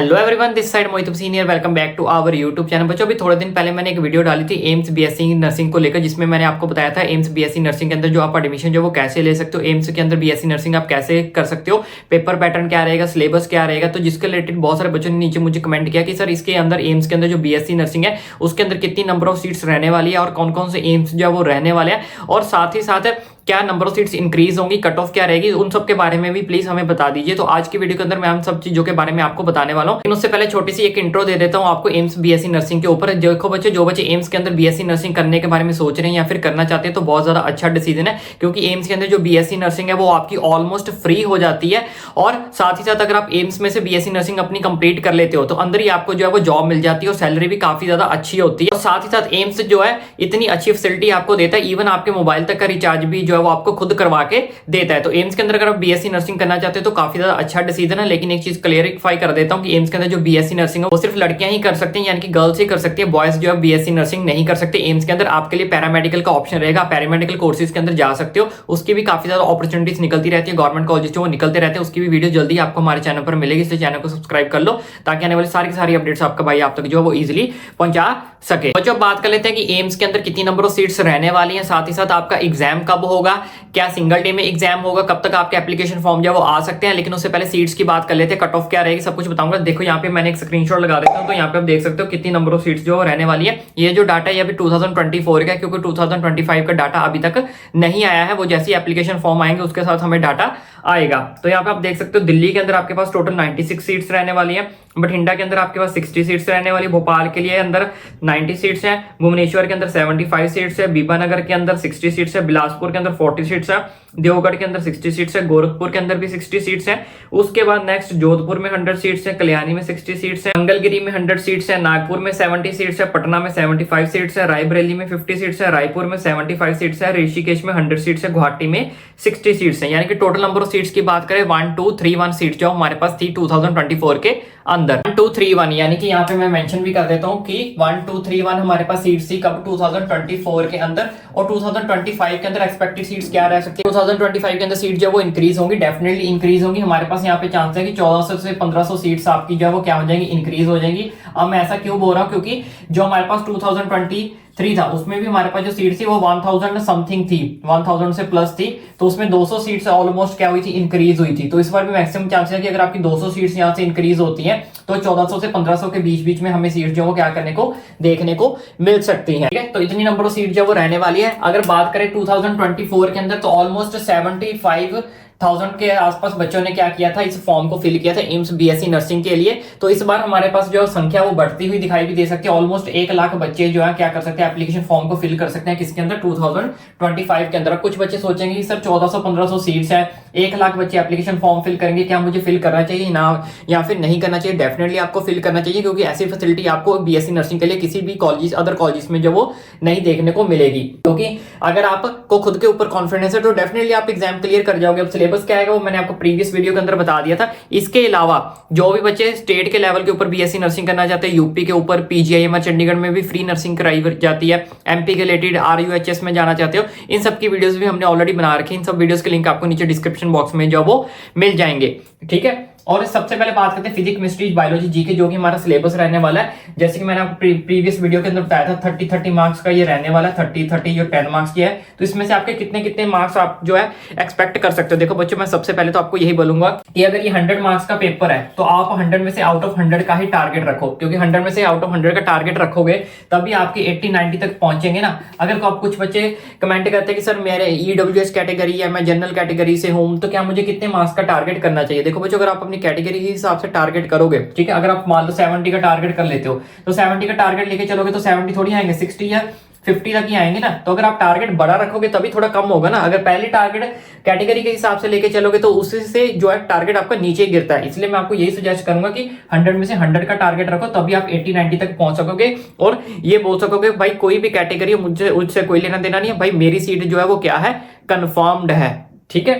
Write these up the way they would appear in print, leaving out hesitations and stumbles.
Hello everyone, this side Mohit senior. Welcome back to our YouTube channel. बच्चों, अभी थोड़े दिन पहले मैंने एक वीडियो डाली थी एम्स बीएससी नर्सिंग को लेकर, जिसमें मैंने आपको बताया था एम्स बीएससी नर्सिंग के अंदर जो आप एडमिशन जो वो कैसे ले सकते हो, एम्स के अंदर बीएससी नर्सिंग आप कैसे कर सकते हो, पेपर पैटर्न क्या रहेगा, सिलेबस क्या रहेगा। तो जिसके रिलेटेड बहुत सारे बच्चों ने नीचे मुझे कमेंट किया कि सर इसके अंदर एम्स के अंदर जो बीएससी नर्सिंग है उसके अंदर कितनी नंबर ऑफ सीट्स रहने वाली है और कौन कौन से एम्स जो वो रहने वाले हैं, और साथ ही साथ क्या नंबर ऑफ सीट्स इंक्रीज होंगी, कट ऑफ क्या रहेगी, उन सब के बारे में भी प्लीज हमें बता दीजिए। तो आज की वीडियो के अंदर मैं उन सब चीजों के बारे में आपको बताने वाला हूं। उससे पहले छोटी सी एक इंट्रो दे देता हूं आपको एम्स बीएससी नर्सिंग के ऊपर। देखो बच्चे, जो बच्चे एम्स के अंदर बीएससी नर्सिंग करने के बारे में सोच रहे हैं या फिर करना चाहते हैं तो बहुत ज्यादा अच्छा डिसीजन है, क्योंकि एम्स के अंदर जो बीएससी नर्सिंग है वो आपकी ऑलमोस्ट फ्री हो जाती है। और साथ ही साथ अगर आप एम्स में से बीएससी नर्सिंग अपनी कंप्लीट कर लेते हो तो अंदर ही आपको जो है वो जॉब मिल जाती है और सैलरी भी काफी ज्यादा अच्छी होती है। और साथ ही साथ एम्स जो है इतनी अच्छी फैसिलिटी आपको देता है, इवन आपके मोबाइल तक का रिचार्ज भी जो है वो आपको खुद करवा के देता है। तो एम्स के अंदर अगर आप बीएससी नर्सिंग करना चाहते हो तो काफी ज्यादा अच्छा डिसीजन है। लेकिन एक चीज क्लियरिफाई कर देता हूं कि एम्स के अंदर जो बीएससी नर्सिंग है वो सिर्फ लड़कियां ही कर सकती हैं, यानी कि गर्ल्स ही कर सकती है, बॉयज जो है बीएससी नर्सिंग नहीं कर सकते। एम्स के अंदर आपके लिए पैरामेडिकल का ऑप्शन रहेगा, पैरामेडिकल कोर्सेज के अंदर जा सकते हो। उसकी भी काफी ज्यादा अपॉर्चुनिटीज निकलती रहती है, गवर्नमेंट कॉलेज जो निकलते रहते हैं। उसकी भी वीडियो जल्दी आपको हमारे चैनल पर मिलेगी, इसलिए चैनल को सब्सक्राइब कर लो ताकि आने वाली सारी की सारी अपडेट्स आपका भाई आप तक जो है वो इजिली पहुंचा सके। तो जब बात कर लेते हैं कि एम्स के अंदर कितनी नंबर ऑफ सीट्स रहने वाली हैं, साथ ही साथ आपका एग्जाम कब होगा, क्या सिंगल डे में एग्जाम होगा, कब तक आपके एप्लीकेशन फॉर्म जो वो आ सकते हैं। लेकिन उससे पहले सीट्स की बात कर लेते हैं, कट ऑफ क्या रहेगी, सब कुछ बताऊंगा। देखो यहाँ पे मैंने एक स्क्रीनशॉट लगा देता हूं, तो यहाँ पे आप देख सकते हो कितनी नंबर ऑफ सीट्स जो रहने वाली है। ये जो डाटा है अभी 2024 का है, क्योंकि 2025 का डाटा अभी तक नहीं आया है। वो जैसे एप्लीकेशन फॉर्म आएंगे उसके साथ हमें डाटा आएगा। तो यहाँ पे आप देख सकते हो दिल्ली के अंदर आपके पास टोटल 96 सीट्स रहने वाली है, बठिंडा के अंदर आपके पास 60 सीट्स रहने वाली, भोपाल के लिए अंदर 90 सीट्स हैं, भुवनेश्वर के अंदर 75 सीट्स है, बीबानगर के अंदर 60 सीट्स है, बिलासपुर के अंदर 40 सीट्स है, देवगढ़ के अंदर 60 सीट्स है, गोरखपुर के अंदर भी 60 सीट्स है। उसके बाद नेक्स्ट जोधपुर में 100 सीट्स है, कल्याणी में 60 सीट्स है, मंगलगिरी में 100 सीट्स है, नागपुर में 70 सीट्स है, पटना में 75 सीट्स है, रायबरेली में 50 सीट्स है, रायपुर में 75 सीट्स है, ऋषिकेश में 100 सीट्स है, गुवाहाटी में 60 सीट्स है। यानी कि टोटल नंबर ऑफ सीट्स की बात करें 1 2 3 1 सीट जो हमारे पास थी 2024 के अंदर 1 2 3 1, यानी कि यहाँ पे मैं मेंशन भी कर देता हूँ कि 1 2 3 1 हमारे पास सीट्स थी कब 2024 के अंदर। और 2025 के अंदर एक्सपेक्टेड सीट्स क्या रह सकती है, 2025 के अंदर सीट जो वो इंक्रीज होंगी, डेफिनेटली इंक्रीज होंगी। हमारे पास यहाँ पे चांस है कि 1400 से 1500 सीट्स आपकी जो है वो क्या हो जाएंगी, इंक्रीज हो जाएंगी। अब मैं ऐसा क्यों बोल रहा हूँ, क्योंकि जो हमारे पास 2023 था उसमें भी हमारे पास जो सीट थी वो 1000 समथिंग थी, 1000 से प्लस थी। तो उसमें 200 सीट्स ऑलमोस्ट क्या हुई थी, इंक्रीज हुई थी। तो इस बार भी मैक्सिमम चांसेस है कि अगर आपकी 200 सीट्स यहाँ से इंक्रीज होती हैं तो 1400 से 1500 के बीच बीच में हमें सीट जो वो क्या करने को देखने को मिल सकती है। ठीक है, तो इतनी नंबर ऑफ सीट जो वो रहने वाली है। अगर बात करें 2024 के अंदर तो ऑलमोस्ट 75,000 के आसपास बच्चों ने क्या किया था, इस फॉर्म को फिल किया था एम्स बीएससी नर्सिंग के लिए। तो इस बार हमारे पास जो संख्या वो बढ़ती हुई दिखाई भी दे सकती है। ऑलमोस्ट 1 लाख बच्चे जो है क्या कर सकते हैं, एप्लीकेशन फॉर्म को फिल कर सकते हैं किसके अंदर, 2025 के अंदर। कुछ बच्चे सोचेंगे कि सर 1400-1500 सीट्स है, 1 लाख बच्चे एप्लीकेशन फॉर्म फिल करेंगे, क्या मुझे फिल करना चाहिए ना या फिर नहीं करना चाहिए। डेफिनेटली आपको फिल करना चाहिए, क्योंकि ऐसी फैसिलिटी आपको बीएससी नर्सिंग के लिए किसी भी कॉलेज अदर कॉलेज में जो वो नहीं देखने को मिलेगी। क्योंकि अगर आपको खुद के ऊपर कॉन्फिडेंस है तो डेफिनेटली आप एग्जाम क्लियर कर जाओगे। अब सिलेबस क्या है वो मैंने आपको प्रीवियस वीडियो के अंदर बता दिया था। इसके अलावा जो भी बच्चे स्टेट के लेवल के ऊपर बीएससी नर्सिंग करना चाहते हैं, यूपी के ऊपर पीजीआईएम चंडीगढ़ में भी फ्री नर्सिंग कराई जाती है, एमपी के रिलेटेड आरयूएचएस में जाना चाहते हो, इन सब की वीडियोस भी हमने ऑलरेडी बना रखी है। इन सब वीडियोस के लिंक आपको नीचे डिस्क्रिप्शन बॉक्स में जो वो मिल जाएंगे। ठीक है, और सबसे पहले बात करते हैं फिजिक्स, केमिस्ट्री, बायोलॉजी, जीके, जो कि हमारा सिलेबस रहने वाला है। जैसे कि मैंने आपको प्रीवियस वीडियो के अंदर बताया था 30 मार्क्स का ये रहने वाला है, 30 जो 10 मार्क्स की है। तो इसमें से आपके कितने मार्क्स आप जो है एक्सपेक्ट कर सकते हो। देखो बच्चों, मैं सबसे पहले तो आपको यही बोलूंगा कि अगर ये 100 मार्क्स का पेपर है तो आप 100 में से आउट ऑफ 100 का ही टारगेट रखो, क्योंकि 100 में से आउट ऑफ 100 का टारगेट रखोगे तभी आपके 80-90 तक पहुंचेंगे ना। अगर आप कुछ बच्चे कमेंट करते हैं कि सर मेरे ईडब्ल्यूएस कैटेगरी है, मैं जनरल कैटेगरी से हूं, तो क्या मुझे कितने मार्क्स का टारगेट करना चाहिए। देखो बच्चों, अगर आप अपनी कैटेगरी के हिसाब से टारगेट करोगे, ठीक है, अगर आप मान लो 70 का टारगेट कर लेते हो तो 70 का टारगेट लेके चलोगे तो 70 थोड़ी आएंगे, 60 या 50 तक ही आएंगे ना। तो अगर आप टारगेट बड़ा रखोगे तभी थोड़ा कम होगा ना। अगर पहले टारगेट कैटेगरी के हिसाब से लेके चलोगे तो उससे जो है टारगेट आपका नीचे गिरता है। इसलिए मैं आपको यही सजेस्ट करूंगा कि 100 में से 100 का टारगेट रखो, तभी आप 80-90 तक पहुंच सकोगे और ये बोल सकोगे भाई कोई भी कैटेगरी मुझे उससे कोई लेना देना नहीं है, भाई मेरी सीट जो है वो क्या है, कंफर्म्ड है। ठीक है,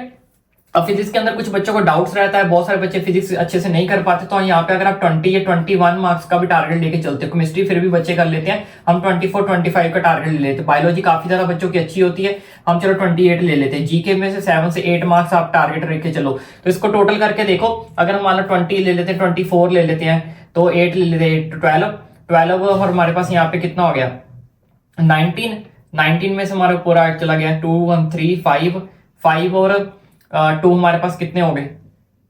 अब फिजिक्स के अंदर कुछ बच्चों को डाउट्स रहता है, बहुत सारे बच्चे फिजिक्स अच्छे से नहीं कर पाते, तो यहाँ पे अगर आप 20 या 21 मार्क्स का भी टारगेट लेके चलते हो, केमिस्ट्री फिर भी बच्चे कर लेते हैं, हम 24-25 का टारगेट ले लेते हैं। बायोलॉजी काफी ज्यादा बच्चों की अच्छी होती है, हम चलो 28 ले लेते हैं। जीके में से 7 से 8 मार्क्स आप टारगेट रख के चलो, तो इसको टोटल करके देखो, अगर हम मान लो 20 ले लेते हैं, 24 ले लेते हैं, तो 8 ले लेते हैं, 12 और हमारे पास यहाँ पे कितना हो गया 19 में से हमारा पूरा चला गया 2 1 3 5 और 2 हमारे पास कितने हो गए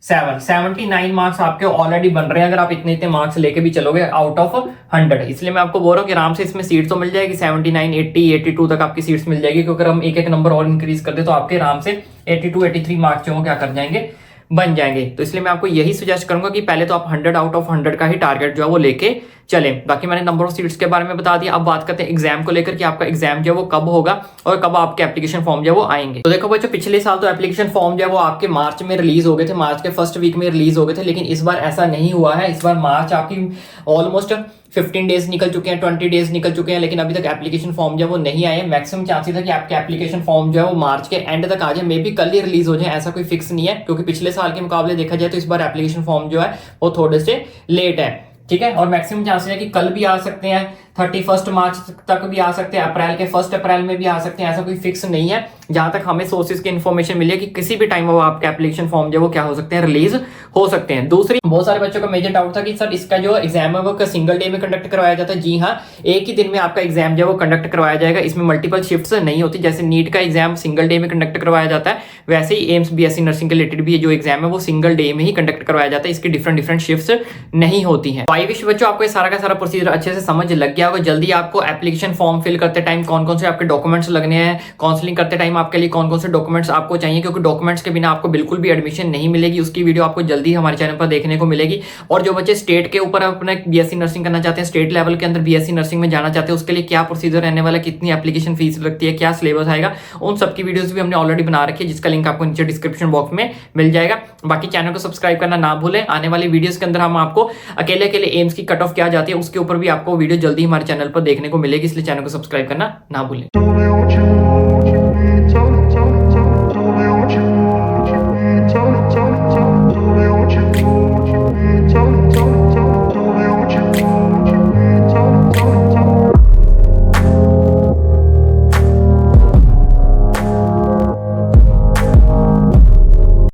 79 मार्क्स आपके ऑलरेडी बन रहे हैं अगर आप इतने मार्क्स लेके भी चलोगे आउट ऑफ 100। इसलिए मैं आपको बोल रहा हूँ कि आराम से इसमें सीट्स तो मिल जाएगी, 79 80 82 तक आपकी सीट्स मिल जाएगी, क्योंकि हम एक नंबर और इंक्रीज कर दे तो आपके आराम से 82 83 मार्क्स जो क्या कर जाएंगे, बन जाएंगे। तो इसलिए मैं आपको यही सजेस्ट करूंगा कि पहले तो आप 100 आउट ऑफ 100 का ही टारगेट जो है वो लेके चले। बाकी मैंने नंबर ऑफ सीट्स के बारे में बता दिया। अब बात करते हैं एग्जाम को लेकर कि आपका एग्जाम जो है वो कब होगा और कब आपके एप्लीकेशन फॉर्म जो है वो आएंगे। तो देखो बच्चों, पिछले साल तो एप्लीकेशन फॉर्म जो है वो आपके मार्च में रिलीज हो गए थे, मार्च के फर्स्ट वीक में रिलीज हो गए थे, लेकिन इस बार ऐसा नहीं हुआ है। इस बार मार्च आपकी ऑलमोस्ट 15 डेज निकल चुके हैं, 20 डेज निकल चुके हैं, लेकिन अभी तक एप्लीकेशन फॉर्म जो है वो नहीं आए। मैक्सिमम चांसेस है कि आपके एप्लीकेशन फॉर्म जो है वो मार्च के एंड तक आ जाए, मे बी कल ही रिलीज हो जाए, ऐसा कोई फिक्स नहीं है, क्योंकि पिछले साल के मुकाबले देखा जाए तो इस बार एप्लीकेशन फॉर्म जो है वो थोड़े से लेट है, ठीक है। और मैक्सिमम चांसेस है कि कल भी आ सकते हैं, 31 मार्च तक भी आ सकते हैं, अप्रैल के 1 अप्रैल में भी आ सकते हैं, ऐसा कोई फिक्स नहीं है। जहां तक हमें सोर्सेज की इन्फॉर्मेशन मिली है कि किसी भी टाइम वो आपके एप्लीकेशन फॉर्म जो वो क्या हो सकते हैं, रिलीज हो सकते हैं। दूसरी, बहुत सारे बच्चों का मेजर डाउट था कि सर इसका जो एग्जाम है वो सिंगल डे में कंडक्ट करवाया जाता है। जी हाँ, एक ही दिन में आपका एग्जाम जो है वो कंडक्ट करवाया जाएगा, इसमें मल्टीपल शिफ्ट्स नहीं होती। जैसे नीट का एग्जाम सिंगल डे में कंडक्ट करवाया जाता है, वैसे ही एम्स बीएससी नर्सिंग के रिलेटेड भी जो एग्जाम है वो सिंगल डे में ही कंडक्ट करवाया जाता है, इसकी डिफरेंट शिफ्ट्स नहीं होती है। आई विश बच्चों आपको सारा का सारा प्रोसीजर अच्छे से समझ लग गया होगा। जल्दी आपको एप्लीकेशन फॉर्म फिल करते टाइम कौन कौन से आपके डॉक्यूमेंट्स लगने हैं, काउंसलिंग करते टाइम आपके लिए कौन कौन से डॉक्यूमेंट्स आपको चाहिए, क्योंकि डॉक्यूमेंट्स के बिना आपको बिल्कुल भी एडमिशन नहीं मिलेगी। उसकी वीडियो आपको जल्दी हमारे चैनल पर देखने को मिलेगी। और जो बच्चे स्टेट के ऊपर अपना बीएससी नर्सिंग करना चाहते हैं, स्टेट लेवल के अंदर बीएससी नर्सिंग में जाना चाहते हैं, उसके लिए क्या प्रोसीजर रहने वाला, कितनी एप्लीकेशन फीस लगती है, क्या सिलेबस आएगा, उन सबकी वीडियोस भी हमने ऑलरेडी बना रखी है, जिसका लिंक आपको नीचे डिस्क्रिप्शन बॉक्स में मिल जाएगा। बाकी चैनल को सब्सक्राइब करना ना भूलें। आने वाली वीडियोस के अंदर हम आपको अकेले एम्स की कट ऑफ क्या जाती है उसके ऊपर भी आपको वीडियो जल्दी हमारे चैनल पर देखने को मिलेगी, इसलिए चैनल को सब्सक्राइब करना ना भूलें।